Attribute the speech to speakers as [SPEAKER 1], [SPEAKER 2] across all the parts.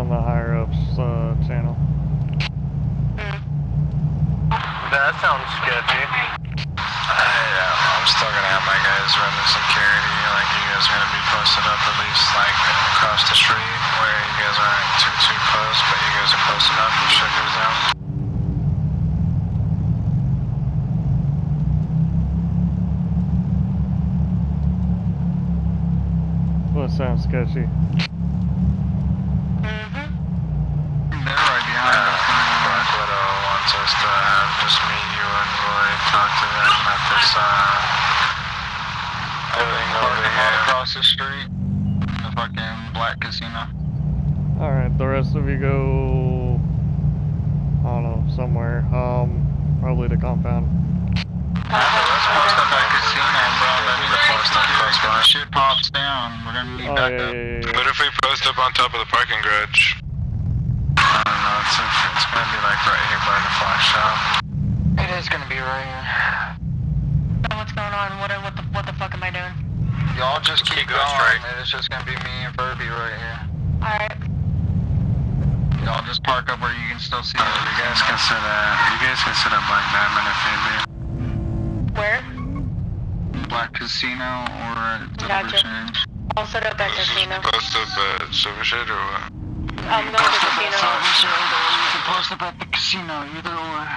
[SPEAKER 1] on the higher ups channel.
[SPEAKER 2] That sounds sketchy.
[SPEAKER 3] I'm still gonna have my guys running security. Like, you guys are gonna be posted up at least like across the street where you guys aren't too close, but you guys are close enough if shit goes down.
[SPEAKER 1] What sounds sketchy?
[SPEAKER 3] They're right behind us. Black Widow wants us to have just me, you, and Roy talk to them at this building over here across the street. The fucking Black Casino.
[SPEAKER 1] Alright, the rest of you go, I don't know, somewhere. Probably the compound.
[SPEAKER 3] Let's post up at Casino, bro. That means the post up close by. Shit pops down. We're gonna need backup.
[SPEAKER 1] Yeah.
[SPEAKER 4] What if we post up on top of the parking garage?
[SPEAKER 3] I don't know, it's gonna be like right here by the flash shop. It is gonna be right here.
[SPEAKER 5] What's going on? What the fuck am I doing?
[SPEAKER 3] Y'all just keep going.
[SPEAKER 4] Straight.
[SPEAKER 3] It's just gonna be me and Furby right here.
[SPEAKER 5] Alright.
[SPEAKER 3] Y'all just park up where you can still see it. You guys can sit at Black Diamond if need be.
[SPEAKER 5] Where?
[SPEAKER 3] Black Casino or at the
[SPEAKER 5] Gotcha.
[SPEAKER 3] Exchange.
[SPEAKER 5] I'll set up at casino.
[SPEAKER 4] Post up at Silver Shade or what?
[SPEAKER 5] I'm going to casino.
[SPEAKER 3] You can post up at the casino, either or.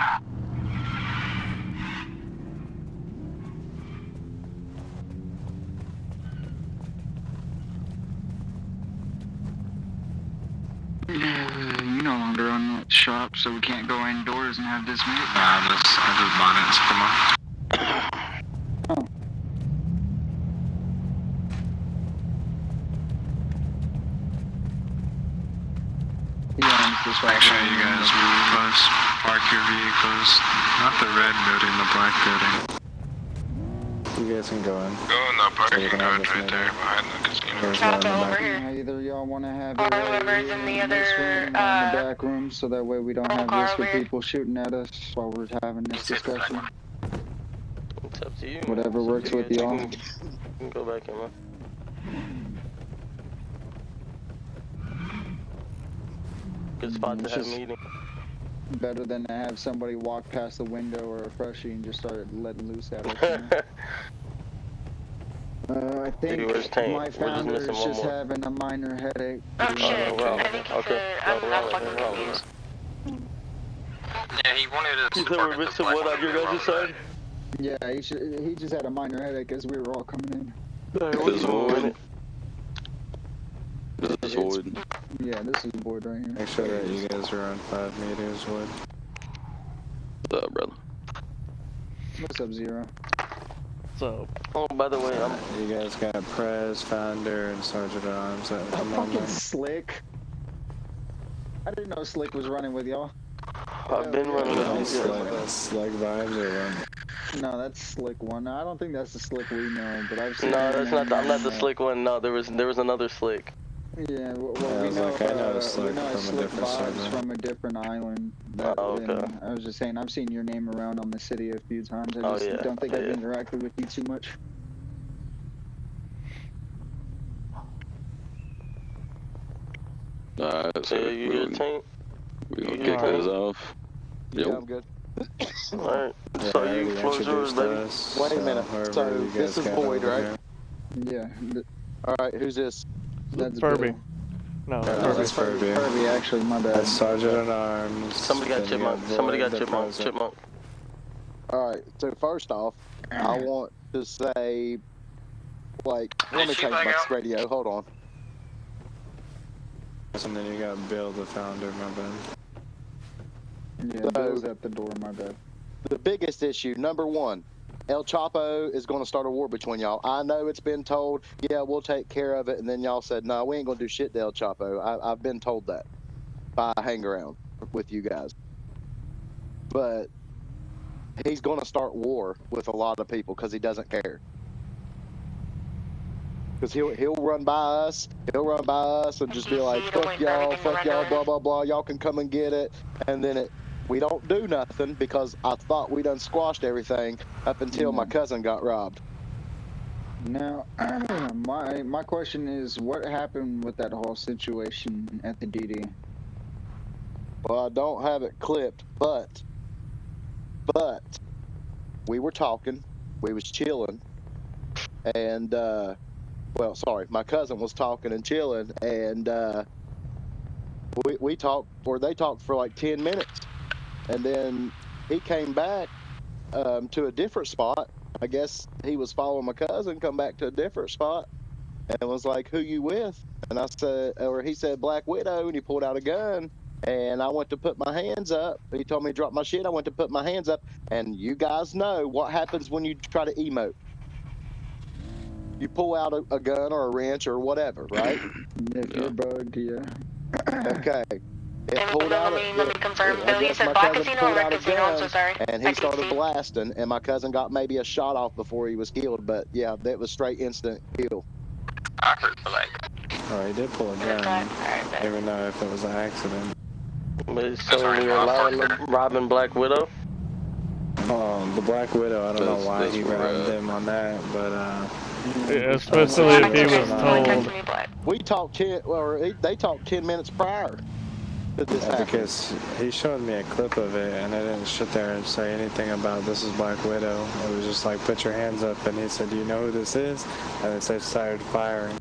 [SPEAKER 3] You no longer own that shop, so we can't go indoors and have this meeting. Nah, I just bought it, so come on. Make sure you guys really close. Park your vehicles. Not the red building, the black building.
[SPEAKER 6] You guys can go in.
[SPEAKER 4] Go in the parking
[SPEAKER 6] can have
[SPEAKER 4] garage
[SPEAKER 6] this
[SPEAKER 4] right there
[SPEAKER 6] meeting.
[SPEAKER 4] behind the casino.
[SPEAKER 6] There's
[SPEAKER 5] Chop
[SPEAKER 6] one in the
[SPEAKER 5] over
[SPEAKER 6] back.
[SPEAKER 5] here.
[SPEAKER 7] Either y'all want to have
[SPEAKER 5] Or
[SPEAKER 7] it
[SPEAKER 5] whoever's in the other,
[SPEAKER 7] this room or in the back room, so that way we don't have
[SPEAKER 5] car
[SPEAKER 7] risk of
[SPEAKER 5] over here.
[SPEAKER 7] people shooting at us while we're having this discussion.
[SPEAKER 2] It's up to you.
[SPEAKER 7] Whatever works with y'all.
[SPEAKER 2] You can go back in, man. Good spot to
[SPEAKER 7] It's
[SPEAKER 2] have a
[SPEAKER 7] just-
[SPEAKER 2] meeting.
[SPEAKER 7] Better than to have somebody walk past the window or a freshie and just start letting loose at us. I think
[SPEAKER 2] where's Tank?
[SPEAKER 7] my
[SPEAKER 2] We're just
[SPEAKER 7] founder is
[SPEAKER 2] missing one
[SPEAKER 7] just
[SPEAKER 2] more.
[SPEAKER 7] having a minor headache.
[SPEAKER 5] Oh shit,
[SPEAKER 2] well,
[SPEAKER 5] I think he's
[SPEAKER 2] okay.
[SPEAKER 5] I'm
[SPEAKER 2] Well,
[SPEAKER 5] fucking
[SPEAKER 2] well,
[SPEAKER 5] confused.
[SPEAKER 3] Yeah, he wanted us
[SPEAKER 2] You said we're missing what on your guys' side?
[SPEAKER 7] Yeah, he just had a minor headache as we were all coming in.
[SPEAKER 2] What's
[SPEAKER 6] Void.
[SPEAKER 7] This
[SPEAKER 6] is Void.
[SPEAKER 7] Yeah, this is Void right here.
[SPEAKER 6] Make sure that you guys are on 5 meters, Void.
[SPEAKER 8] What's up, brother?
[SPEAKER 7] What's up, Zero?
[SPEAKER 1] So,
[SPEAKER 2] Oh, by the way,
[SPEAKER 6] You guys got Prez, Founder, and Sergeant at Arms at the
[SPEAKER 7] Fucking
[SPEAKER 6] moment.
[SPEAKER 7] Slick. I didn't know Slick was running with y'all.
[SPEAKER 2] I've been running with these guys.
[SPEAKER 6] That's like vibes or what?
[SPEAKER 7] No, that's Slick one. I don't think that's the Slick we know, but I've seen.
[SPEAKER 2] No,
[SPEAKER 7] him
[SPEAKER 2] that's not. I'm not the
[SPEAKER 7] in,
[SPEAKER 2] slick one. No, there was another slick.
[SPEAKER 7] Yeah, well,
[SPEAKER 6] Yeah, I
[SPEAKER 7] we
[SPEAKER 6] was
[SPEAKER 7] know.
[SPEAKER 6] like, I know
[SPEAKER 7] we
[SPEAKER 6] Slick
[SPEAKER 7] know
[SPEAKER 6] from a
[SPEAKER 7] Slick
[SPEAKER 6] different
[SPEAKER 7] vibes
[SPEAKER 6] server.
[SPEAKER 7] from a different island.
[SPEAKER 2] Oh, okay.
[SPEAKER 7] And I was just saying, I've seen your name around on the city a few times. I
[SPEAKER 2] Oh,
[SPEAKER 7] just
[SPEAKER 2] yeah.
[SPEAKER 7] don't think
[SPEAKER 2] Oh,
[SPEAKER 7] I've
[SPEAKER 2] yeah.
[SPEAKER 7] interacted with you too much.
[SPEAKER 8] Alright, so
[SPEAKER 2] Yeah, you hear Tank?
[SPEAKER 8] we
[SPEAKER 2] you
[SPEAKER 8] gonna
[SPEAKER 2] hear
[SPEAKER 8] kick
[SPEAKER 2] Tank?
[SPEAKER 8] this off.
[SPEAKER 9] Yeah,
[SPEAKER 8] Yep.
[SPEAKER 9] I'm good.
[SPEAKER 2] Alright.
[SPEAKER 6] Yeah,
[SPEAKER 2] So
[SPEAKER 6] I
[SPEAKER 2] you
[SPEAKER 6] already
[SPEAKER 2] floor's yours,
[SPEAKER 6] introduced
[SPEAKER 2] baby.
[SPEAKER 6] us,
[SPEAKER 9] Wait a minute.
[SPEAKER 6] however
[SPEAKER 9] So
[SPEAKER 6] you
[SPEAKER 9] this
[SPEAKER 6] guys
[SPEAKER 9] is
[SPEAKER 6] got
[SPEAKER 9] Void,
[SPEAKER 6] over
[SPEAKER 9] right?
[SPEAKER 6] here.
[SPEAKER 7] Yeah,
[SPEAKER 9] Alright, who's this?
[SPEAKER 7] that's
[SPEAKER 1] Furby.
[SPEAKER 7] Bill.
[SPEAKER 1] No,
[SPEAKER 6] Yeah,
[SPEAKER 1] Furby.
[SPEAKER 6] that's Furby.
[SPEAKER 7] Furby, actually, my bad.
[SPEAKER 6] That's Sergeant at Arms.
[SPEAKER 2] Somebody got
[SPEAKER 6] then you
[SPEAKER 2] chipmunk. Somebody
[SPEAKER 6] Void,
[SPEAKER 2] got
[SPEAKER 6] the
[SPEAKER 2] chipmunk.
[SPEAKER 6] President.
[SPEAKER 2] Chipmunk.
[SPEAKER 9] Alright, so first off, I want to say, like, let me change my radio, hold on.
[SPEAKER 6] And then you got Bill, the Founder, my bad.
[SPEAKER 7] Yeah,
[SPEAKER 9] So-
[SPEAKER 7] Bill's at the door, my bad.
[SPEAKER 9] The biggest issue, number one, El Chapo is going to start a war between y'all. I know it's been told, yeah, we'll take care of it, and then y'all said, no, we ain't going to do shit to El Chapo. I've been told that by hang around with you guys. But he's going to start war with a lot of people because he doesn't care. Because he'll run by us, and just be like, fuck y'all, blah, blah, blah, y'all can come and get it, and then we don't do nothing because I thought we done squashed everything up until my cousin got robbed.
[SPEAKER 7] Now, my question is, what happened with that whole situation at the DD?
[SPEAKER 9] Well, I don't have it clipped, but we were talking, we was chilling, and well, sorry, my cousin was talking and chilling, and we talked, or they talked for like 10 minutes, and then he came back to a different spot. I guess he was following my cousin, come back to a different spot, and was like, "Who you with?" And I said, or he said, "Black Widow," and he pulled out a gun. And I went to put my hands up. He told me to drop my shit. I went to put my hands up. And you guys know what happens when you try to emote. You pull out a gun or a wrench or whatever, right?
[SPEAKER 7] If you're bugged, yeah.
[SPEAKER 9] Okay. It
[SPEAKER 5] And
[SPEAKER 9] pulled out
[SPEAKER 5] let me confirm.
[SPEAKER 9] I
[SPEAKER 5] Bill, you
[SPEAKER 9] guess
[SPEAKER 5] said
[SPEAKER 9] my
[SPEAKER 5] black
[SPEAKER 9] cousin
[SPEAKER 5] casino or
[SPEAKER 9] pulled
[SPEAKER 5] red
[SPEAKER 9] out a
[SPEAKER 5] casino? I'm so
[SPEAKER 9] gun,
[SPEAKER 5] sorry.
[SPEAKER 9] and he started blasting, and my cousin got maybe a shot off before he was killed. But yeah, that was straight instant kill.
[SPEAKER 3] I heard black.
[SPEAKER 6] Oh, he did pull a gun. I don't even know if it was an accident.
[SPEAKER 2] But so we allowing the robbing Black Widow?
[SPEAKER 6] The Black Widow, I don't know why
[SPEAKER 8] that's
[SPEAKER 6] he
[SPEAKER 8] where
[SPEAKER 6] rammed him on that, but
[SPEAKER 1] Yeah, especially if he was told.
[SPEAKER 9] We talked they talked 10 minutes prior to this happening.
[SPEAKER 6] because he showed me a clip of it, and I didn't sit there and say anything about this is Black Widow. It was just like, put your hands up, and he said, "Do you know who this is?" And they started firing.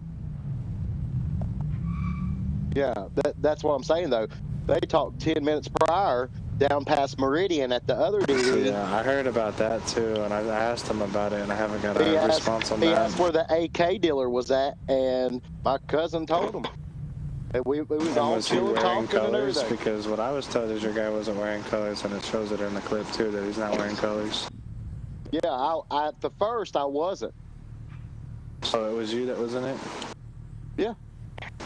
[SPEAKER 9] Yeah, that's what I'm saying though. They talked 10 minutes prior down past Meridian at the other DD.
[SPEAKER 6] Yeah, I heard about that too, and I asked him about it, and I haven't got a response on that.
[SPEAKER 9] He asked where the AK dealer was at, and my cousin told him. And we was all
[SPEAKER 6] was he
[SPEAKER 9] chilling,
[SPEAKER 6] wearing
[SPEAKER 9] talking and
[SPEAKER 6] colors?
[SPEAKER 9] everything.
[SPEAKER 6] Because what I was told is your guy wasn't wearing colors, and it shows it in the clip too that he's not wearing colors.
[SPEAKER 9] Yeah, I at the first I wasn't.
[SPEAKER 6] So it was you that was in it?
[SPEAKER 9] Yeah.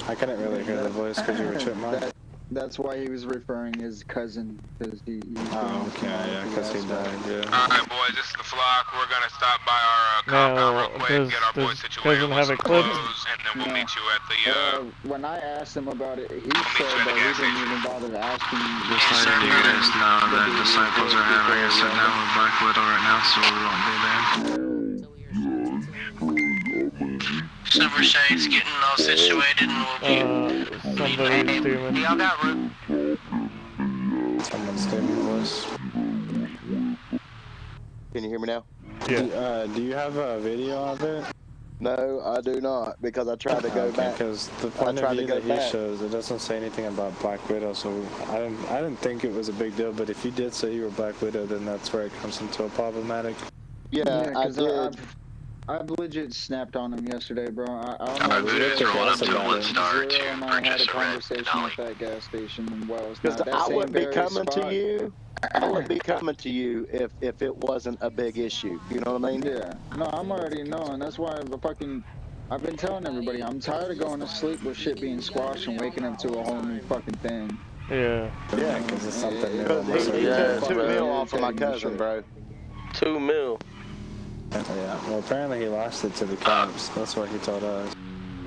[SPEAKER 6] I couldn't really hear the voice because you were chipmunk.
[SPEAKER 7] That's why he was referring his cousin, because he
[SPEAKER 6] Oh, okay, yeah, because he died, yeah.
[SPEAKER 4] Alright, boys, this is the flock. We're gonna stop by our compound real quick, get our boys situated with some clothes, and then we'll meet you at the,
[SPEAKER 7] when I asked him about it, he said that he didn't even bother asking.
[SPEAKER 3] Just letting you guys know that Disciples are having a sit down with Black Widow right now, so we won't be there. Silver Shade's getting all situated, and we'll be...
[SPEAKER 1] Somebody's doing.
[SPEAKER 5] Y'all got room.
[SPEAKER 6] Someone's doing voice.
[SPEAKER 9] Can you hear me now?
[SPEAKER 1] Yeah.
[SPEAKER 6] Do you have a video of it?
[SPEAKER 9] No, I do not, because I tried to go back.
[SPEAKER 6] Because the point of view that he shows, it doesn't say anything about Black Widow, so I didn't think it was a big deal. But if you did say you were Black Widow, then that's where it comes into a problematic.
[SPEAKER 9] Yeah, I did.
[SPEAKER 7] I've legit snapped on him yesterday, bro.
[SPEAKER 3] My Voodoo's rolling up to a 1-star to
[SPEAKER 7] and I had
[SPEAKER 3] purchase
[SPEAKER 7] a
[SPEAKER 3] a red
[SPEAKER 7] conversation
[SPEAKER 3] Denali.
[SPEAKER 7] with that gas station in Wells.
[SPEAKER 9] Because I wouldn't be coming to you. I wouldn't be coming to you if it wasn't a big issue. You know what I mean?
[SPEAKER 7] Yeah. No, I'm already knowing. That's why I've been telling everybody, I'm tired of going to sleep with shit being squashed and waking up to a whole new fucking thing.
[SPEAKER 1] Yeah.
[SPEAKER 6] Yeah, because it's something new.
[SPEAKER 9] He took 2 mil off of my cousin, bro.
[SPEAKER 2] 2 mil.
[SPEAKER 6] Yeah, well, apparently he lost it to the cops. That's what he told us.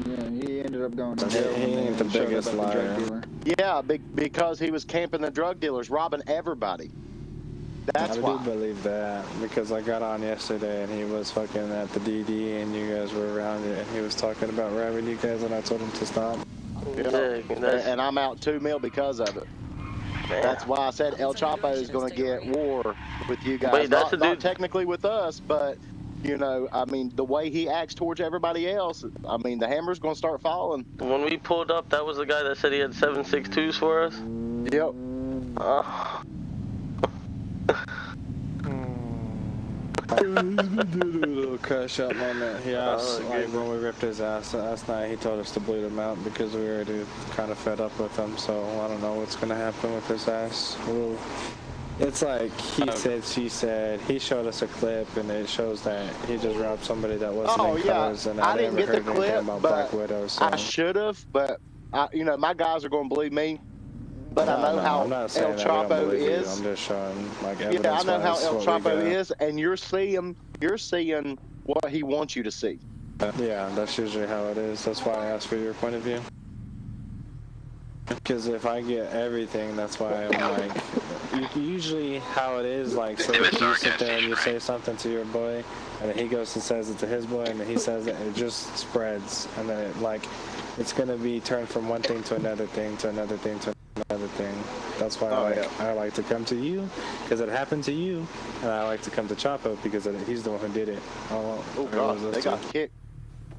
[SPEAKER 7] Yeah, he ended up going to
[SPEAKER 6] He
[SPEAKER 7] jail.
[SPEAKER 6] ain't the biggest liar.
[SPEAKER 9] Yeah, because he was camping the drug dealers, robbing everybody. That's why.
[SPEAKER 6] I do believe that, because I got on yesterday and he was fucking at the DD and you guys were around it and he was talking about robbing you guys and I told him to stop.
[SPEAKER 9] Yeah, and I'm out 2 mil because of it. That's why I said El Chapo is going to get war with you guys.
[SPEAKER 2] Wait, that's
[SPEAKER 9] not technically with us, but, you know, I mean, the way he acts towards everybody else, I mean, the hammer's going to start falling.
[SPEAKER 2] When we pulled up, that was the guy that said he had 7.62s for us?
[SPEAKER 9] Yep.
[SPEAKER 6] He was doing a little crash out moment. He asked, like, when we ripped his ass last night, he told us to bleed him out because we were already kind of fed up with him. So I don't know what's gonna happen with his ass. It's like he said, she said. He showed us a clip, and it shows that he just robbed somebody that wasn't in colors. And
[SPEAKER 9] I didn't get
[SPEAKER 6] never
[SPEAKER 9] the
[SPEAKER 6] heard
[SPEAKER 9] clip,
[SPEAKER 6] anything about
[SPEAKER 9] but
[SPEAKER 6] Black Widow. So.
[SPEAKER 9] I should have, but you know, my guys are going to believe me. But I know how El Chapo is.
[SPEAKER 6] I'm just showing like evidence.
[SPEAKER 9] Yeah, I know how El Chapo is, and you're seeing what he wants you to see.
[SPEAKER 6] Yeah, that's usually how it is. That's why I asked for your point of view. Because if I get everything, that's why I'm like, usually how it is, like, so
[SPEAKER 3] If
[SPEAKER 6] if
[SPEAKER 3] it's
[SPEAKER 6] you
[SPEAKER 3] our
[SPEAKER 6] sit
[SPEAKER 3] gas
[SPEAKER 6] there and you
[SPEAKER 3] station,
[SPEAKER 6] say something to your boy, and then he goes and says it to his boy, and then he says it, and it just spreads, and then it, like, it's gonna be turned from one thing to another thing to another thing to another thing. That's why I like to come to you, because it happened to you, and I like to come to Chapo because he's the one who did it.
[SPEAKER 9] Oh god, they got kicked.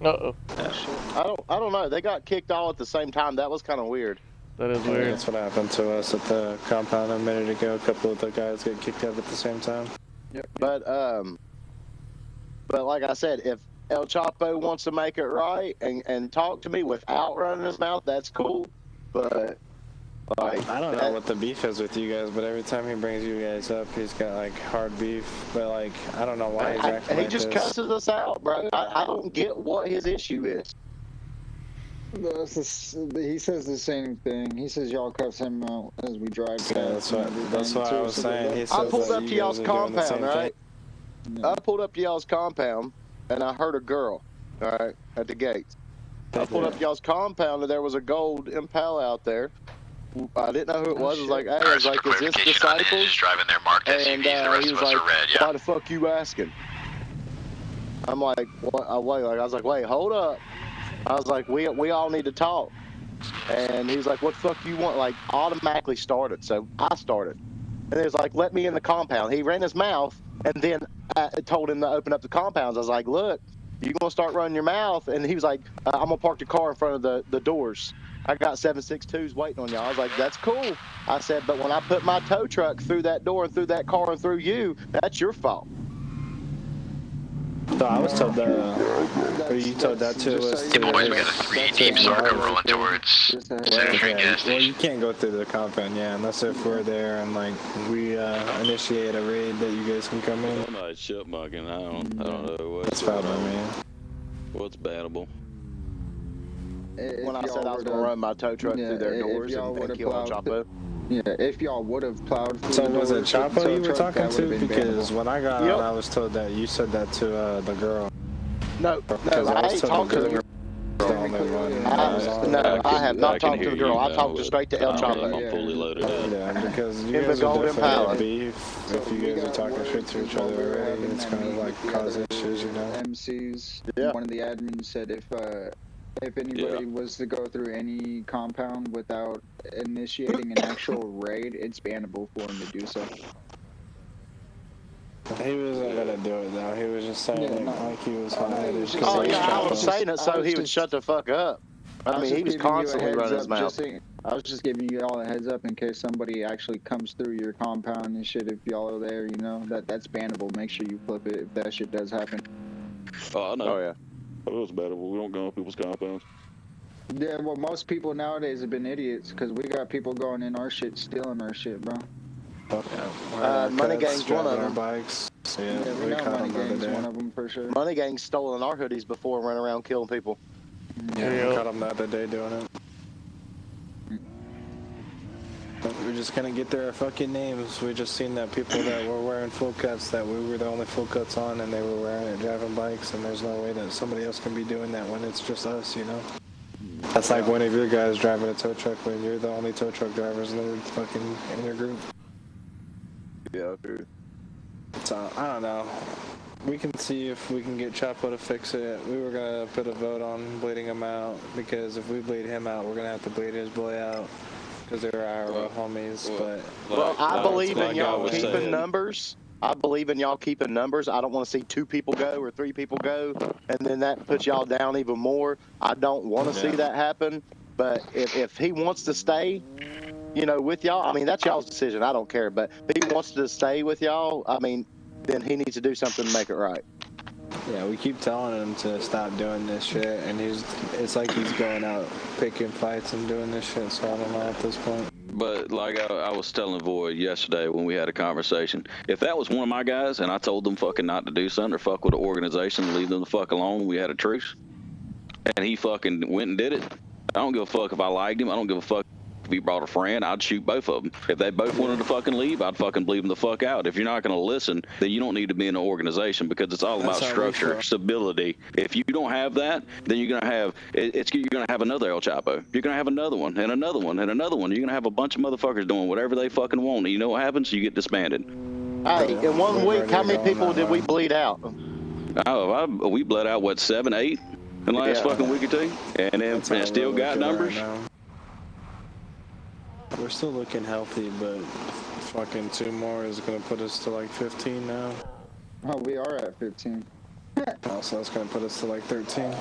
[SPEAKER 1] Uh-oh.
[SPEAKER 9] I don't know. They got kicked all at the same time. That was kind of weird.
[SPEAKER 1] That is weird.
[SPEAKER 6] That's what happened to us at the compound a minute ago. A couple of the guys get kicked out at the same time.
[SPEAKER 7] Yep.
[SPEAKER 9] But like I said, if El Chapo wants to make it right and talk to me without running his mouth, that's cool. But like,
[SPEAKER 6] I don't know what the beef is with you guys, but every time he brings you guys up, he's got like hard beef. But like, I don't know why he's acting
[SPEAKER 9] he
[SPEAKER 6] like
[SPEAKER 9] just
[SPEAKER 6] this.
[SPEAKER 9] cusses us out, bro. I don't get what his issue is.
[SPEAKER 7] He says the same thing. He says y'all cuss him out as we drive past.
[SPEAKER 6] Yeah, that's what I was saying. He says
[SPEAKER 9] I pulled
[SPEAKER 6] that
[SPEAKER 9] up
[SPEAKER 6] you
[SPEAKER 9] to y'all's
[SPEAKER 6] guys are doing the same
[SPEAKER 9] compound, right?
[SPEAKER 7] thing.
[SPEAKER 9] I pulled up to y'all's compound, and I heard a girl, all right, at the gates. I pulled up to y'all's compound, and there was a gold Impala out there. I didn't know who it was. I was like, hey, I was like, is this Disciples?
[SPEAKER 3] Driving their marked SUVs,
[SPEAKER 9] And
[SPEAKER 3] the rest
[SPEAKER 9] he
[SPEAKER 3] of
[SPEAKER 9] was
[SPEAKER 3] us
[SPEAKER 9] like,
[SPEAKER 3] are red, yeah.
[SPEAKER 9] why the fuck you asking? I'm like, what? I was like, wait, hold up. I was like, we all need to talk. And he was like, what the fuck you want? Like, automatically started. So I started. And he was like, let me in the compound. He ran his mouth, and then I told him to open up the compounds. I was like, look, you gonna start running your mouth? And he was like, I'm gonna park the car in front of the doors. I got 762s waiting on y'all. I was like, that's cool. I said, but when I put my tow truck through that door and through that car and through you, that's your fault.
[SPEAKER 6] So I was told you told that to us.
[SPEAKER 3] Yeah, boys, we got a 3 deep circle rolling towards Century gas
[SPEAKER 6] Well, you
[SPEAKER 3] station.
[SPEAKER 6] can't go through the compound, yeah, unless if we're there and like we initiate a raid that you guys can come in.
[SPEAKER 8] I'm not chipmunking. I don't know what's
[SPEAKER 6] That's fine by me.
[SPEAKER 8] What's bannable.
[SPEAKER 9] When I said I was gonna run my tow truck through their doors and kill El Chapo.
[SPEAKER 7] Yeah, if y'all would have plowed through
[SPEAKER 6] So
[SPEAKER 7] the
[SPEAKER 6] was it
[SPEAKER 7] doors with the
[SPEAKER 6] Chapo
[SPEAKER 7] tow
[SPEAKER 6] you were
[SPEAKER 7] truck,
[SPEAKER 6] talking
[SPEAKER 7] that would've
[SPEAKER 6] to?
[SPEAKER 7] been
[SPEAKER 6] Because
[SPEAKER 7] bannable.
[SPEAKER 6] when I got on, I was told that you said that to the girl.
[SPEAKER 9] No,
[SPEAKER 6] Because
[SPEAKER 9] I
[SPEAKER 6] was
[SPEAKER 9] ain't
[SPEAKER 6] told
[SPEAKER 9] talked to the girl.
[SPEAKER 6] the only one.
[SPEAKER 9] I have not talked to the girl. I talked to straight to El Chapo.
[SPEAKER 8] I'm fully loaded up.
[SPEAKER 6] Yeah, because you
[SPEAKER 9] In the
[SPEAKER 6] guys are
[SPEAKER 9] Golden
[SPEAKER 6] definitely
[SPEAKER 9] Palace.
[SPEAKER 6] at beef. If you guys are talking shit to each other already, it's kind of like cause issues, you know?
[SPEAKER 7] MCs,
[SPEAKER 9] Yeah.
[SPEAKER 7] one of the admins said if anybody was to go through any compound without initiating an actual raid, it's bannable for him to do so.
[SPEAKER 6] He wasn't gonna do it though. He was just saying it like he was hot-headed.
[SPEAKER 9] Oh yeah, I was saying it so he would shut the fuck up. I mean, he was constantly running his mouth.
[SPEAKER 7] I was just giving you all a heads up in case somebody actually comes through your compound and shit. If y'all are there, you know that's bannable. Make sure you flip it if that shit does happen.
[SPEAKER 8] Oh, I know.
[SPEAKER 9] Oh yeah.
[SPEAKER 8] It was bannable. We don't go on people's compounds.
[SPEAKER 7] Yeah, well, most people nowadays have been idiots because we got people going in our shit, stealing our shit, bro.
[SPEAKER 9] Money Gang's one of them.
[SPEAKER 6] Bikes. So, yeah,
[SPEAKER 7] Yeah, we know
[SPEAKER 6] caught
[SPEAKER 7] Money
[SPEAKER 6] him the other
[SPEAKER 7] Gang's
[SPEAKER 6] day.
[SPEAKER 7] one of them for sure.
[SPEAKER 9] Money Gang's stolen our hoodies before and run around killing people.
[SPEAKER 6] Yeah, we caught him the other day doing it. We're just gonna get their fucking names. We just seen that people that were wearing full cuts, that we were the only full cuts on, and they were wearing it driving bikes, and there's no way that somebody else can be doing that when it's just us, you know? That's like one of your guys driving a tow truck when you're the only tow truck drivers in your group.
[SPEAKER 9] Yeah, dude.
[SPEAKER 6] So, I don't know. We can see if we can get Chapo to fix it. We were gonna put a vote on bleeding him out, because if we bleed him out, we're gonna have to bleed his boy out. Because they're our homies, but...
[SPEAKER 9] Well, I believe in y'all
[SPEAKER 8] was
[SPEAKER 9] keeping
[SPEAKER 8] saying.
[SPEAKER 9] numbers. I believe in y'all keeping numbers. I don't want to see 2 people go or 3 people go, and then that puts y'all down even more. I don't want to see that happen. But if he wants to stay, you know, with y'all, I mean, that's y'all's decision. I don't care. But if he wants to stay with y'all, I mean, then he needs to do something to make it right.
[SPEAKER 6] Yeah, we keep telling him to stop doing this shit, and it's like he's going out picking fights and doing this shit, so I don't know at this point.
[SPEAKER 8] But like I was telling Void yesterday when we had a conversation, if that was one of my guys and I told them fucking not to do something or fuck with the organization, leave them the fuck alone, we had a truce, and he fucking went and did it, I don't give a fuck if I liked him. I don't give a fuck if he brought a friend, I'd shoot both of them. If they both wanted to fucking leave, I'd fucking leave them the fuck out. If you're not going to listen, then you don't need to be in an organization, because it's all about structure, stability. If you don't have that, then you're going to have you're going to have another El Chapo. You're going to have another one and another one and another one. You're going to have a bunch of motherfuckers doing whatever they fucking want. And you know what happens? You get disbanded.
[SPEAKER 9] Hey, in 1 week, how many people did we bleed out?
[SPEAKER 8] Oh, we bled out, what, 7, 8 in the last fucking week or two? And then still got numbers?
[SPEAKER 6] Right, we're still looking healthy, but fucking 2 more is going to put us to like 15 now.
[SPEAKER 7] Oh, we are at 15.
[SPEAKER 6] Oh, so that's going to put us to like 13.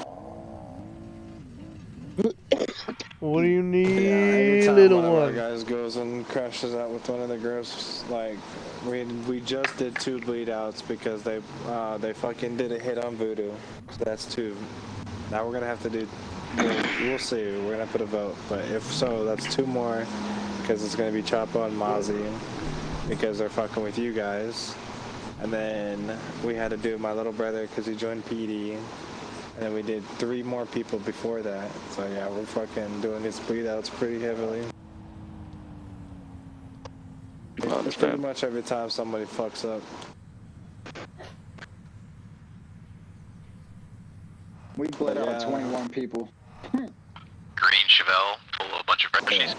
[SPEAKER 1] What do you need,
[SPEAKER 6] every time
[SPEAKER 1] little
[SPEAKER 6] one of our
[SPEAKER 1] one?
[SPEAKER 6] guys goes and crashes out with one of the girls, like we just did 2 bleed outs because they fucking did a hit on Voodoo. So that's 2. Now we're gonna have to do. We'll see. We're gonna put a vote, but if so, that's 2 more because it's gonna be Chapo and Mozzie because they're fucking with you guys. And then we had to do my little brother because he joined PD. And then we did 3 more people before that. So yeah, we're fucking doing these bleed outs pretty heavily. It's pretty much every time somebody fucks up.
[SPEAKER 7] We bled out 21 people.
[SPEAKER 10] Green Chevelle, full of a bunch of freshies.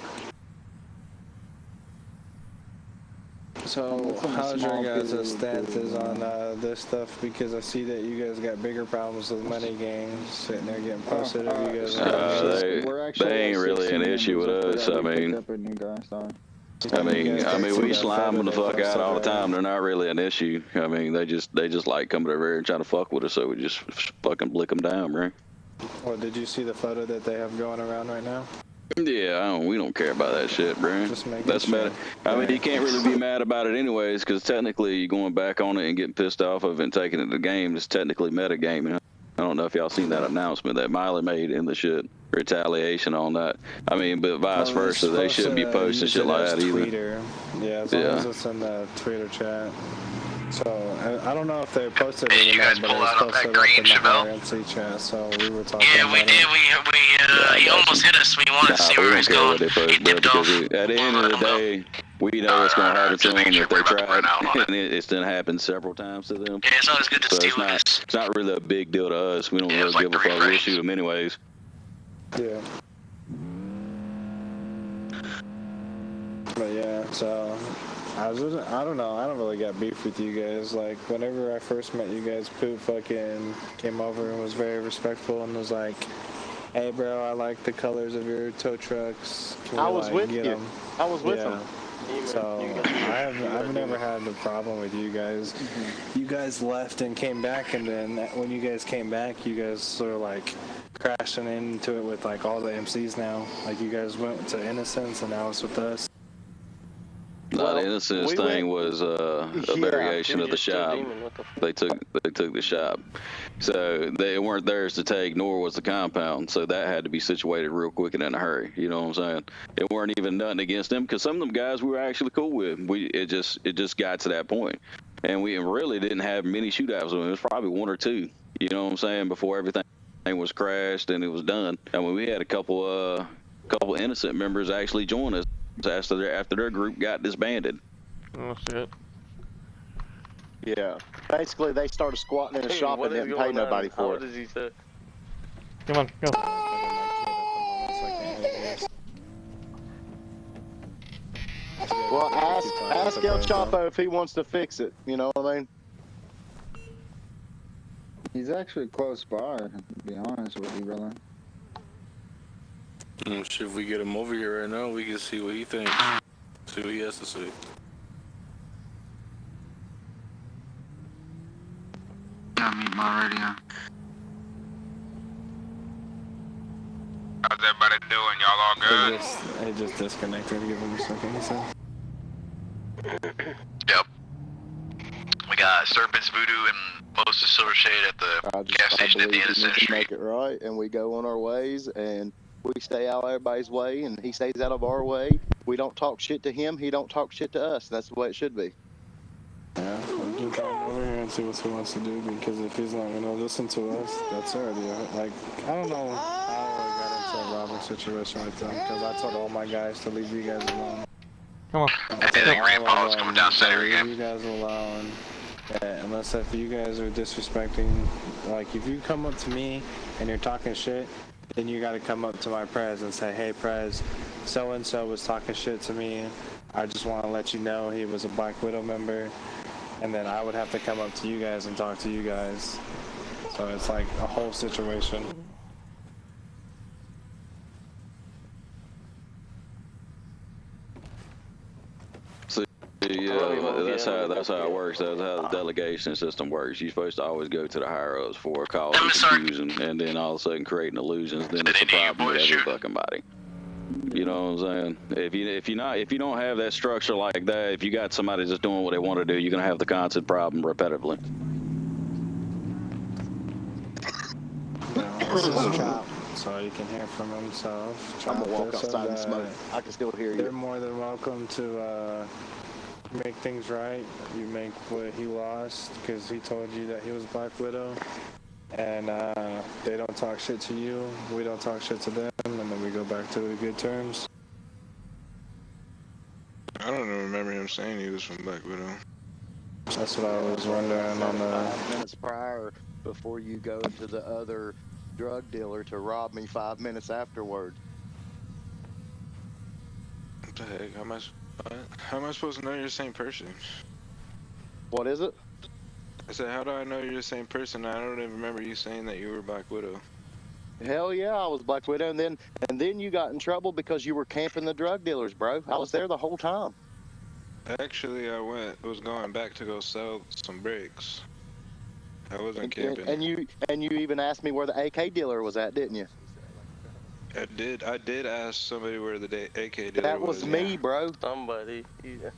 [SPEAKER 6] So, how's your guys' stances on this stuff? Because I see that you guys got bigger problems with money gangs sitting there getting posted. You guys
[SPEAKER 8] they ain't really an issue with us. I mean, we slime them the fuck out all the time. They're not really an issue. I mean, they just like coming over here and trying to fuck with us, so we just fucking blick them down, right?
[SPEAKER 6] Well, did you see the photo that they have going around right now?
[SPEAKER 8] Yeah, we don't care about that shit, bro. That's
[SPEAKER 6] sure.
[SPEAKER 8] mad. I mean, you can't really be mad about it anyways, because technically you're going back on it and getting pissed off of it and taking it to the game. It's technically metagaming. I don't know if y'all seen that announcement that Miley made in the shit. Retaliation on that. I mean, but vice versa, they shouldn't be posting shit like that either.
[SPEAKER 6] Yeah, as long as it's in the Twitter chat. So, I don't know if they posted it
[SPEAKER 10] you guys pull out on that green Chevelle?
[SPEAKER 6] Chat, so we were talking
[SPEAKER 10] we did. He almost hit us. We wanted to see where he was going. He dipped off.
[SPEAKER 8] At the end of the day, we know what's going to happen to them if they try it. And it's done happened several times to them.
[SPEAKER 10] Yeah, it's always good to steal this.
[SPEAKER 8] It's not really a big deal to us. We don't really give a fuck. We'll shoot them anyways.
[SPEAKER 6] Yeah. But yeah, so I don't know. I don't really got beef with you guys. Like, whenever I first met you guys, Poop fucking came over and was very respectful and was like, "Hey, bro, I like the colors of your tow trucks."
[SPEAKER 9] I was with you. I was with them.
[SPEAKER 6] So I've never had a problem with you guys. You guys left and came back, and then when you guys came back, you guys sort of like crashing into it with like all the MCs now. Like, you guys went to Innocence and now it's with us.
[SPEAKER 8] No, the Innocence thing was a variation of the shop. They took the shop, so they weren't theirs to take, nor was the compound. So that had to be situated real quick and in a hurry. You know what I'm saying? It weren't even nothing against them, because some of them guys we were actually cool with. It just got to that point, and we really didn't have many shootouts with them. It was probably 1 or 2. You know what I'm saying? Before everything was crashed and it was done. And when we had a couple innocent members actually join us after their group got disbanded.
[SPEAKER 1] Oh shit.
[SPEAKER 9] Yeah. Basically, they started squatting in a shop and didn't pay nobody for it.
[SPEAKER 2] What does he say?
[SPEAKER 1] Come on, go.
[SPEAKER 9] Well, ask El Chapo if he wants to fix it. You know what I mean?
[SPEAKER 7] He's actually close by, to be honest with you, brother.
[SPEAKER 11] Shit, if we get him over here right now, we can see what he thinks. See what he has to say.
[SPEAKER 10] Gotta mute my radio.
[SPEAKER 4] How's everybody doing? Y'all all good?
[SPEAKER 6] It just disconnected. Give him a second, he said.
[SPEAKER 10] Yep. We got Serpent's Voodoo and most of Silver Shade at the gas station at the end of Center Street.
[SPEAKER 9] Make it right, and we go on our ways, and we stay out of everybody's way, and he stays out of our way. We don't talk shit to him. He don't talk shit to us. That's the way it should be.
[SPEAKER 6] Yeah, we'll just go over here and see what he wants to do, because if he's not going to listen to us, that's already, like, I don't know how I got a robbing situation with them because I told all my guys to leave you guys alone.
[SPEAKER 1] Come on.
[SPEAKER 10] Anything grandpa's coming down center again.
[SPEAKER 6] Leave you guys alone. Yeah, unless if you guys are disrespecting, like if you come up to me and you're talking shit, then you got to come up to my Prez and say, hey Prez, so and so was talking shit to me. I just want to let you know he was a Black Widow member. And then I would have to come up to you guys and talk to you guys. So it's like a whole situation.
[SPEAKER 8] Yeah, that's how it works. That's how the delegation system works. You're supposed to always go to the higher ups for causing confusion, and then all of a sudden creating illusions. Then it's a problem with every fucking body. You know what I'm saying? If you don't have that structure like that, if you got somebody just doing what they want to do, you're gonna have the constant problem repetitively.
[SPEAKER 6] This is Chop, so you can hear from himself.
[SPEAKER 9] I'm gonna walk outside and smoke. I can still hear you.
[SPEAKER 6] They're more than welcome to make things right. You make what he lost because he told you that he was Black Widow, and they don't talk shit to you. We don't talk shit to them, and then we go back to the good terms.
[SPEAKER 11] I don't remember him saying he was from Black Widow.
[SPEAKER 6] That's what I was wondering on the
[SPEAKER 9] 5 minutes prior before you go to the other drug dealer to rob me 5 minutes afterward.
[SPEAKER 11] What the heck? How am I supposed to know you're the same person?
[SPEAKER 9] What is it?
[SPEAKER 11] I said, how do I know you're the same person? I don't even remember you saying that you were Black Widow.
[SPEAKER 9] Hell yeah, I was Black Widow, and then you got in trouble because you were camping the drug dealers, bro. I was there the whole time.
[SPEAKER 11] Actually, I was going back to go sell some bricks. I wasn't camping.
[SPEAKER 9] And you even asked me where the AK dealer was at, didn't you?
[SPEAKER 11] I did ask somebody where the AK dealer was.
[SPEAKER 9] That was me, bro.
[SPEAKER 2] Somebody, yeah.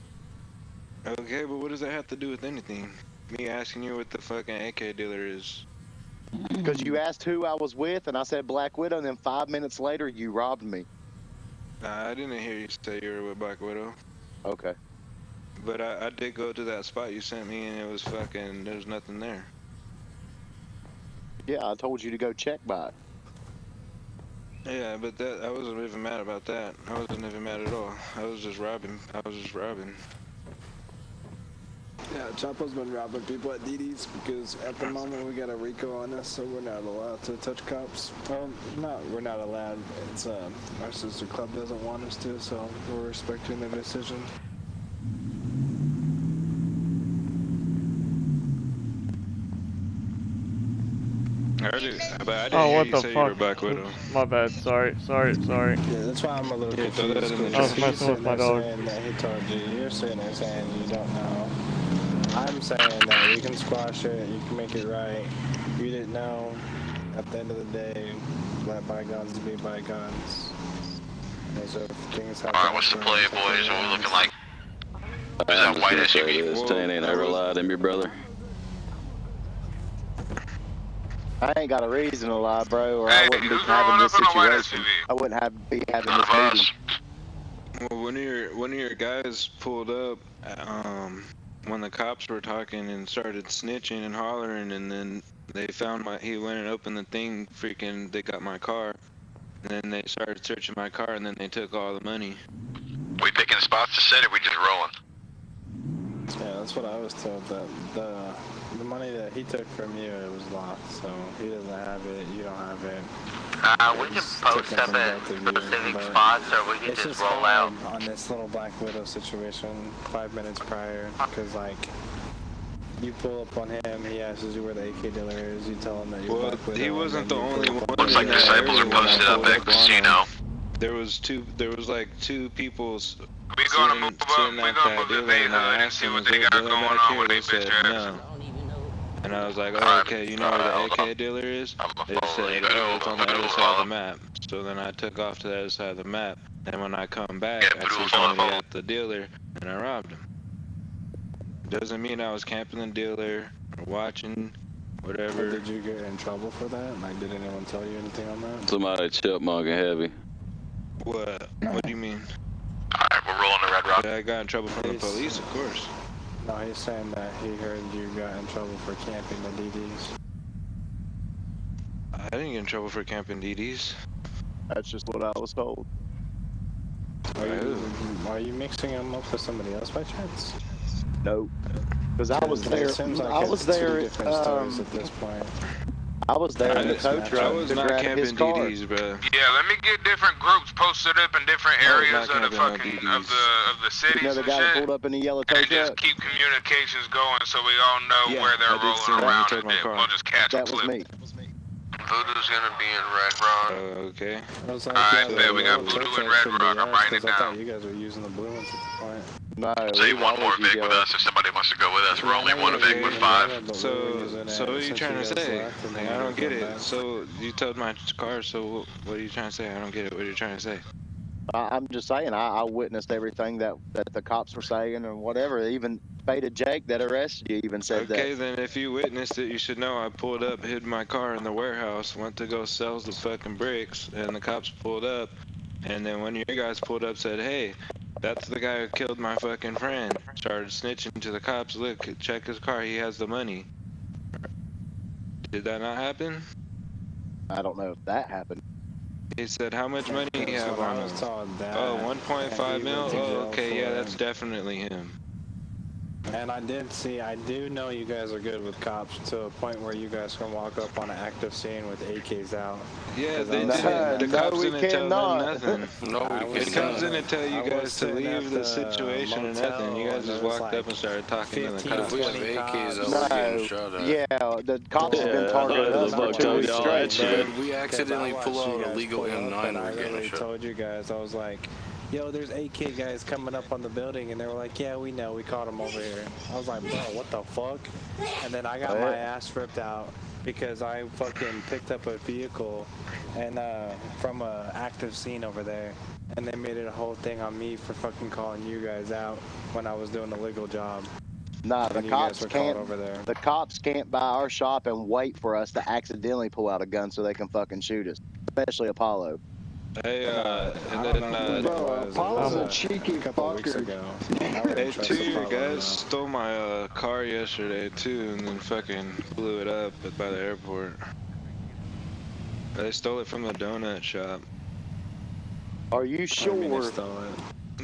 [SPEAKER 11] Okay, but what does that have to do with anything? Me asking you what the fucking AK dealer is.
[SPEAKER 9] Because you asked who I was with, and I said Black Widow, and then 5 minutes later, you robbed me.
[SPEAKER 11] Nah, I didn't hear you say you were with Black Widow.
[SPEAKER 9] Okay.
[SPEAKER 11] But I did go to that spot you sent me, and it was fucking, there's nothing there.
[SPEAKER 9] Yeah, I told you to go check by it.
[SPEAKER 11] Yeah, but I wasn't even mad about that. I wasn't even mad at all. I was just robbing.
[SPEAKER 6] Yeah, Chapo's been robbing people at DD's because at the moment we got a RICO on us, so we're not allowed to touch cops. We're not allowed. It's our sister club doesn't want us to, so we're respecting their decision.
[SPEAKER 11] But I didn't hear you say you were Black Widow.
[SPEAKER 1] My bad. Sorry.
[SPEAKER 6] Yeah, that's why I'm a little confused.
[SPEAKER 1] I was messing with my dog.
[SPEAKER 6] That he told you. You're sitting there saying you don't know. I'm saying that we can squash it. You can make it right. You didn't know. At the end of the day, let bygones be bygones.
[SPEAKER 10] Alright, what's the play, boys? What we looking like? Is that white SUV?
[SPEAKER 8] Tank ain't ever lied to me, brother.
[SPEAKER 9] I ain't got a reason to lie, bro, or I wouldn't be having this situation. I wouldn't be having this meeting.
[SPEAKER 11] Well, one of your guys pulled up when the cops were talking and started snitching and hollering, and then they found he went and opened the thing, freaking, they got my car, and then they started searching my car, and then they took all the money.
[SPEAKER 10] We picking spots to sit, or we just rolling?
[SPEAKER 6] Yeah, that's what I was told, that the money that he took from you, it was locked, so he doesn't have it, you don't have it.
[SPEAKER 5] We can post up at specific spots, or we can just roll out.
[SPEAKER 6] On this little Black Widow situation, 5 minutes prior, because like, you pull up on him, he asks you where the AK dealer is, you tell him that you're Black Widow.
[SPEAKER 11] He wasn't the only one.
[SPEAKER 10] Looks like disciples are posted up at casino.
[SPEAKER 11] There was like two people.
[SPEAKER 4] We gonna move the main hood and see what they got going on with these bitch ass.
[SPEAKER 11] And I was like, oh, okay, you know where the AK dealer is? They said, oh, it's on the other side of the map. So then I took off to the other side of the map. And when I come back, I see somebody at the dealer, and I robbed him. Doesn't mean I was camping the dealer or watching, whatever.
[SPEAKER 6] Did you get in trouble for that? Like, did anyone tell you anything on that?
[SPEAKER 8] Somebody chipmunk and heavy.
[SPEAKER 11] What? What do you mean?
[SPEAKER 10] Alright, we're rolling the Red Rock.
[SPEAKER 11] Yeah, I got in trouble from the police, of course.
[SPEAKER 6] No, he's saying that he heard you got in trouble for camping the DDs.
[SPEAKER 11] I didn't get in trouble for camping DDs.
[SPEAKER 9] That's just what I was told.
[SPEAKER 6] Are you mixing him up with somebody else by chance?
[SPEAKER 9] No, because I was there.
[SPEAKER 6] It seems like
[SPEAKER 9] I was there.
[SPEAKER 6] Two different stories at this point.
[SPEAKER 9] I was there in the tow truck.
[SPEAKER 11] I was not camping DDs, bro.
[SPEAKER 4] Yeah, let me get different groups posted up in different areas of the fucking of the cities
[SPEAKER 9] You know the
[SPEAKER 4] and
[SPEAKER 9] guy that
[SPEAKER 4] shit,
[SPEAKER 9] pulled up in the yellow tow
[SPEAKER 4] and just
[SPEAKER 9] truck?
[SPEAKER 4] keep communications going so we all know where they're rolling around, and then we'll just catch them.
[SPEAKER 9] That was me.
[SPEAKER 10] Voodoo's gonna be in Red Rock.
[SPEAKER 11] Okay.
[SPEAKER 6] I was like,
[SPEAKER 4] Alright, bet we got Voodoo and Red Rock. I'm writing it
[SPEAKER 6] I thought
[SPEAKER 4] down.
[SPEAKER 6] you guys were using the blue ones at the point.
[SPEAKER 9] No,
[SPEAKER 10] So you want more Vic with us if somebody wants to go with us. We're only one Vic with 5.
[SPEAKER 11] So what are you trying to say? Like, I don't get it. So you towed my car, so what are you trying to say? I don't get it. What are you trying to say?
[SPEAKER 9] I'm just saying, I witnessed everything that the cops were saying and whatever. Even Faded Jake that arrested you even said that.
[SPEAKER 11] Okay, then if you witnessed it, you should know I pulled up, hid my car in the warehouse, went to go sell the fucking bricks, and the cops pulled up. And then when you guys pulled up, said, hey, that's the guy who killed my fucking friend. Started snitching to the cops. Look, check his car. He has the money. Did that not happen?
[SPEAKER 9] I don't know if that happened.
[SPEAKER 11] He said, how much money you have on him? Oh, 1.5 mil? Oh, okay, yeah, that's definitely him.
[SPEAKER 6] And I do know you guys are good with cops to a point where you guys can walk up on an active scene with AKs out.
[SPEAKER 11] Yeah, they didn't. The cops didn't tell them nothing. The cops didn't tell you guys to leave the situation or nothing. You guys just walked up and started talking to the cops.
[SPEAKER 2] We have AKs
[SPEAKER 9] No, yeah, the cops have been targeted us for 2 weeks straight.
[SPEAKER 2] Dude, we accidentally pull out a legal M9.
[SPEAKER 6] I literally told you guys, I was like, yo, there's AK guys coming up on the building, and they were like, yeah, we know, we caught them over here. I was like, bro, what the fuck? And then I got my ass ripped out because I fucking picked up a vehicle and from a active scene over there, and they made it a whole thing on me for fucking calling you guys out when I was doing a legal job.
[SPEAKER 9] Nah, the cops can't.
[SPEAKER 6] Over there.
[SPEAKER 9] The cops can't buy our shop and wait for us to accidentally pull out a gun so they can fucking shoot us, especially Apollo.
[SPEAKER 11] Hey, and then,
[SPEAKER 7] bro, Apollo's a cheeky fucker.
[SPEAKER 11] Hey, 2 of you guys stole my car yesterday too, and then fucking blew it up by the airport. They stole it from the donut shop.
[SPEAKER 9] Are you sure?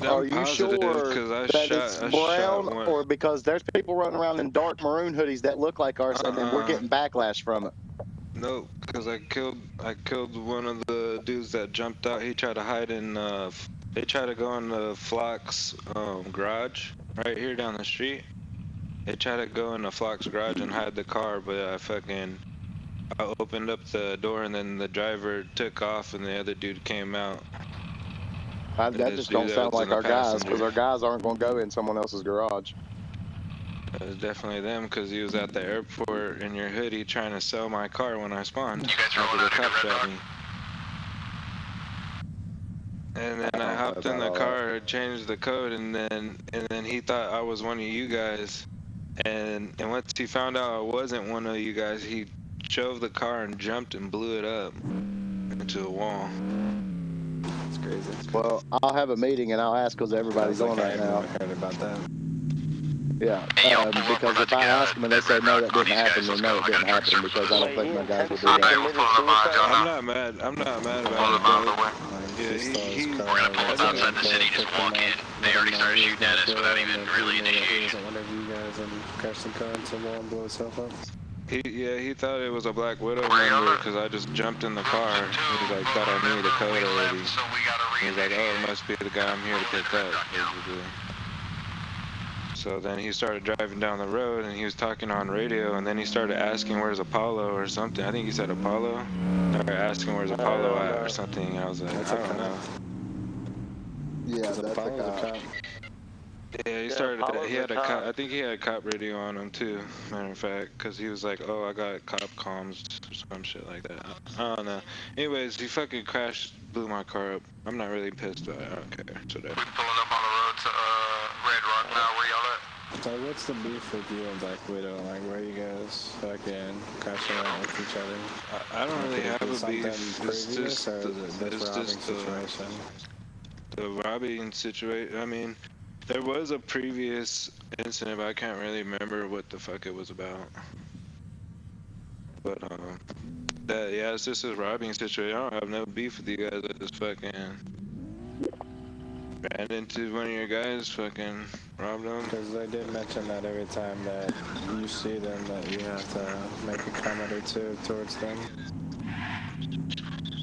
[SPEAKER 11] No,
[SPEAKER 9] Are you sure that it's brown, or because there's people running around in dark maroon hoodies that look like ours, and then we're getting backlash from it?
[SPEAKER 11] No, because I killed one of the dudes that jumped out. He tried to hide in they tried to go in the Flock's garage right here down the street. They tried to go in the Flock's garage and hide the car, but I opened up the door and then the driver took off and the other dude came out.
[SPEAKER 9] That just don't sound like our guys, because our guys aren't going to go in someone else's garage.
[SPEAKER 11] It was definitely them, because he was at the airport in your hoodie trying to sell my car when I spawned.
[SPEAKER 10] You guys rolling out of Red Rock?
[SPEAKER 11] And then I hopped in the car, changed the code, and then he thought I was one of you guys. And once he found out I wasn't one of you guys, he shoved the car and jumped and blew it up into a wall.
[SPEAKER 6] It's crazy.
[SPEAKER 9] Well, I'll have a meeting and I'll ask because everybody's on right now.
[SPEAKER 6] Heard about that.
[SPEAKER 9] Yeah, because if I ask them and they say no, that didn't happen, then no, it didn't happen because I don't think my guys will do that.
[SPEAKER 11] I'm not mad about it, bro. Yeah,
[SPEAKER 10] we're gonna pull up outside the city, just walk in. They already started shooting at us without even really initiating.
[SPEAKER 6] Whenever you guys crash the car into the wall and blow itself up.
[SPEAKER 11] He thought it was a Black Widow member because I just jumped in the car. He was like, thought I knew the code already. He was like, oh, it must be the guy I'm here to pick up, basically. So then he started driving down the road and he was talking on radio, and then he started asking where's Apollo or something. I think he said Apollo, or asking where's Apollo at or something. I was like, I don't know.
[SPEAKER 9] Yeah, that's a cop.
[SPEAKER 11] Yeah, he started. He had a cop. I think he had cop radio on him too. Matter of fact, because he was like, "Oh, I got cop comms or some shit like that." I don't know. Anyways, he fucking crashed, blew my car up. I'm not really pissed about it. I don't care. So that.
[SPEAKER 10] We're pulling up on the road to Red Rock now. Where y'all at?
[SPEAKER 6] So what's the beef with you and Black Widow? Like, where you guys fucking crashing out with each other?
[SPEAKER 11] I don't really have a beef. It's just the robbing situation. I mean. There was a previous incident, but I can't really remember what the fuck it was about. But that, yeah, it's just a robbing situation. I don't have no beef with you guys. I just fucking ran into one of your guys, fucking robbed them.
[SPEAKER 6] Because they did mention that every time that you see them, that you have to make a comment or two towards them.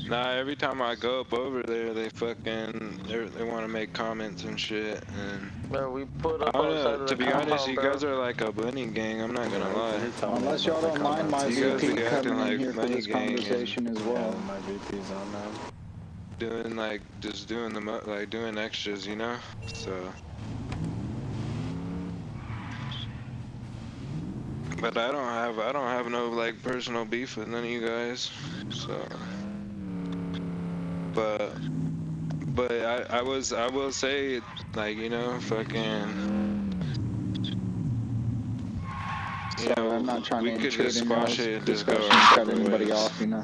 [SPEAKER 11] Nah, every time I go up over there, they fucking, they want to make comments and shit, and...
[SPEAKER 2] Bro, we put up
[SPEAKER 11] I don't
[SPEAKER 2] on the side
[SPEAKER 11] know,
[SPEAKER 2] of
[SPEAKER 11] to
[SPEAKER 2] the
[SPEAKER 11] be honest,
[SPEAKER 2] compound,
[SPEAKER 11] you
[SPEAKER 2] bro.
[SPEAKER 11] guys are like a bunny gang, I'm not gonna lie.
[SPEAKER 7] Unless y'all don't mind my
[SPEAKER 11] You guys
[SPEAKER 7] VP
[SPEAKER 11] be acting
[SPEAKER 7] coming in
[SPEAKER 11] like
[SPEAKER 7] here for
[SPEAKER 11] money
[SPEAKER 7] this
[SPEAKER 11] gang
[SPEAKER 7] conversation as well.
[SPEAKER 6] Yeah, my VP's on now.
[SPEAKER 11] Doing like, just doing the, like doing extras, you know? So... But I don't have no like personal beef with none of you guys, so. But I will say, like, you know, fucking. You know,
[SPEAKER 7] I'm not trying
[SPEAKER 11] we
[SPEAKER 7] to
[SPEAKER 11] could
[SPEAKER 7] intrude
[SPEAKER 11] just
[SPEAKER 7] in
[SPEAKER 11] squash
[SPEAKER 7] y'all's
[SPEAKER 11] it and just go
[SPEAKER 7] discussion,
[SPEAKER 11] our
[SPEAKER 7] cut
[SPEAKER 11] separate
[SPEAKER 7] anybody
[SPEAKER 11] ways.
[SPEAKER 7] off, you know.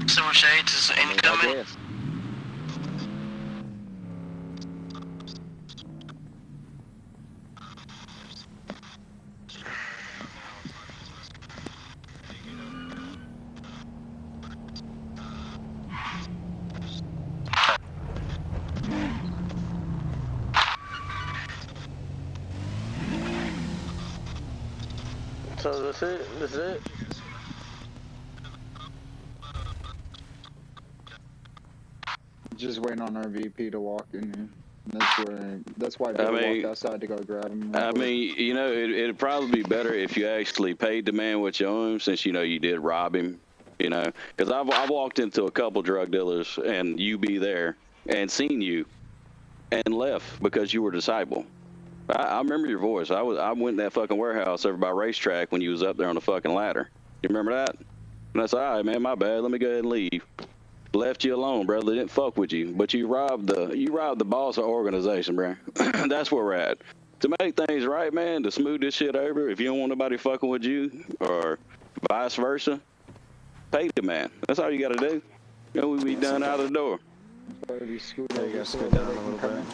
[SPEAKER 10] Silver Shades is incoming.
[SPEAKER 2] So that's it? That's it?
[SPEAKER 7] Just waiting on our VP to walk in here. That's why Bill walked outside to go grab him.
[SPEAKER 8] I mean, you know, it'd probably be better if you actually paid the man what you owe him, since you know you did rob him. You know, because I've walked into a couple drug dealers and you be there and seen you and left because you were a disciple. I remember your voice. I went in that fucking warehouse over by racetrack when you was up there on the fucking ladder. You remember that? And I said, all right, man, my bad. Let me go ahead and leave. Left you alone, brother. They didn't fuck with you, but you robbed the boss of organization, bro. That's where we're at. To make things right, man, to smooth this shit over, if you don't want nobody fucking with you, or vice versa, pay the man. That's all you got to do. You know, we be done out of the door.
[SPEAKER 7] You
[SPEAKER 6] gotta scoot down a little bit.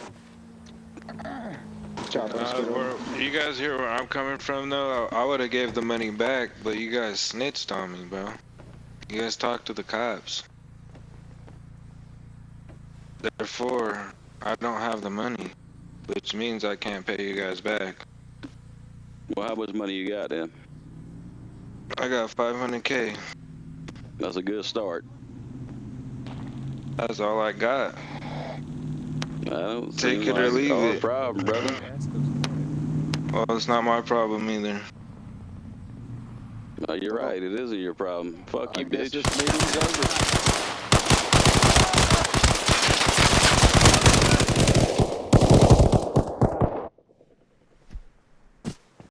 [SPEAKER 11] You guys hear where I'm coming from, though? I would have gave the money back, but you guys snitched on me, bro. You guys talked to the cops. Therefore, I don't have the money, which means I can't pay you guys back.
[SPEAKER 8] Well, how much money you got then?
[SPEAKER 11] I got 500K.
[SPEAKER 8] That's a good start.
[SPEAKER 11] That's all I got.
[SPEAKER 8] I don't
[SPEAKER 11] Take it or leave it.
[SPEAKER 8] No problem, brother.
[SPEAKER 11] Well, it's not my problem either.
[SPEAKER 8] No, you're right. It isn't your problem. Fuck you, bitch.
[SPEAKER 7] This meeting's over.